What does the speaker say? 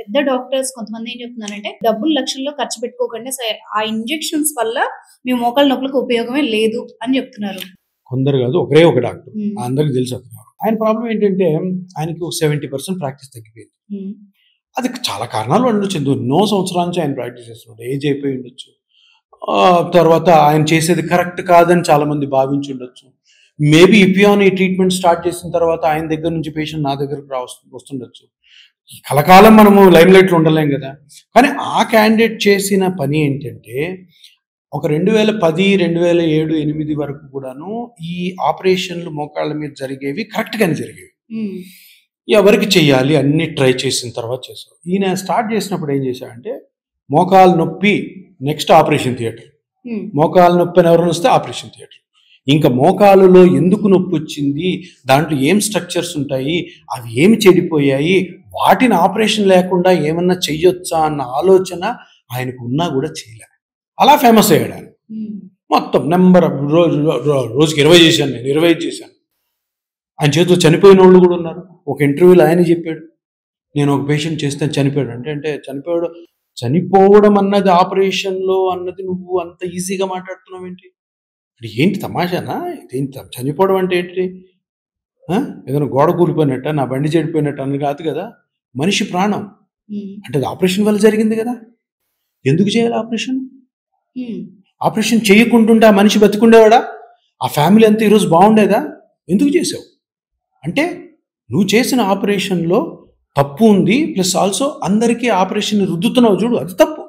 పెద్ద డాక్టర్స్ కొంతమంది ఏం చెప్తున్నారంటే డబ్బులు లక్షల్లో ఖర్చు పెట్టుకోకండి, ఆ ఇంజెక్షన్స్ వల్ల మీ మోకాళ్ళ నొప్పులకు ఉపయోగమే లేదు అని చెప్తున్నారు. కొందరు కాదు, ఒకరే ఒక డాక్టర్, అందరికి తెలుసు అతను. ఆయన ప్రాబ్లం ఏంటంటే ఆయనకి 70% ప్రాక్టీస్ తగ్గిపోయింది. అది చాలా కారణాలు ఉండొచ్చు, ఎన్నో సంవత్సరాల నుంచి ఆయన ప్రాక్టీస్ చేస్తున్నాడు, ఏజ్ అయిపోయి ఉండొచ్చు, తర్వాత ఆయన చేసేది కరెక్ట్ కాదని చాలా మంది భావించి ఉండొచ్చు. మేబీ ఇపియాన్ ఈ ట్రీట్మెంట్ స్టార్ట్ చేసిన తర్వాత ఆయన దగ్గర నుంచి పేషెంట్ నా దగ్గరకు వస్తుండొచ్చు. కలకాలం మనము లైమ్ లైట్లో ఉండలేం కదా. కానీ ఆ క్యాండిడేట్ చేసిన పని ఏంటంటే ఒక 2010, 2007, 2008 వరకు కూడాను ఈ ఆపరేషన్లు మోకాళ్ళ మీద జరిగేవి కరెక్ట్గానే జరిగేవి. ఎవరికి చెయ్యాలి అన్ని ట్రై చేసిన తర్వాత చేశారు. ఈయన స్టార్ట్ చేసినప్పుడు ఏం చేశాడంటే మోకాలు నొప్పి నెక్స్ట్ ఆపరేషన్ థియేటర్, మోకాలు నొప్పి అని ఎవరైనా వస్తే ఆపరేషన్ థియేటర్. ఇంకా మోకాలులో ఎందుకు నొప్పి వచ్చింది, దాంట్లో ఏం స్ట్రక్చర్స్ ఉంటాయి, అవి ఏమి చెడిపోయాయి, వాటిని ఆపరేషన్ లేకుండా ఏమన్నా చెయ్యొచ్చా అన్న ఆలోచన ఆయనకు ఉన్నా కూడా చేయలే. అలా ఫేమస్ అయ్యాడు ఆయన. మొత్తం నెంబర్ రోజుకి 20 చేశాను, నేను 25 చేశాను. ఆయన చేతిలో చనిపోయిన వాళ్ళు కూడా ఉన్నారు. ఒక ఇంటర్వ్యూలో ఆయన చెప్పాడు, నేను ఒక పేషెంట్ చేస్తే చనిపోయాడు అంటే చనిపోయాడు, చనిపోవడం అన్నది ఆపరేషన్లో అన్నది నువ్వు అంత ఈజీగా మాట్లాడుతున్నావు ఏంటి? ఏంటి తమాషానా? ఏంటి చనిపోవడం అంటే ఏంటి? ఏదైనా గోడ కూలిపోయినట్ట, నా బండి చెడిపోయినట్టు అని కాదు కదా. మనిషి ప్రాణం అంటే అది ఆపరేషన్ వల్ల జరిగింది కదా. ఎందుకు చేయాలి ఆపరేషన్? ఆపరేషన్ చేయకుంటుంటే ఆ మనిషి బతికుండేవాడా? ఆ ఫ్యామిలీ అంతా ఈరోజు బాగుండేదా? ఎందుకు చేసావు అంటే నువ్వు చేసిన ఆపరేషన్లో తప్పు ఉంది, ప్లస్ ఆల్సో అందరికీ ఆపరేషన్ రుద్దుతున్నావు చూడు, అది తప్పు.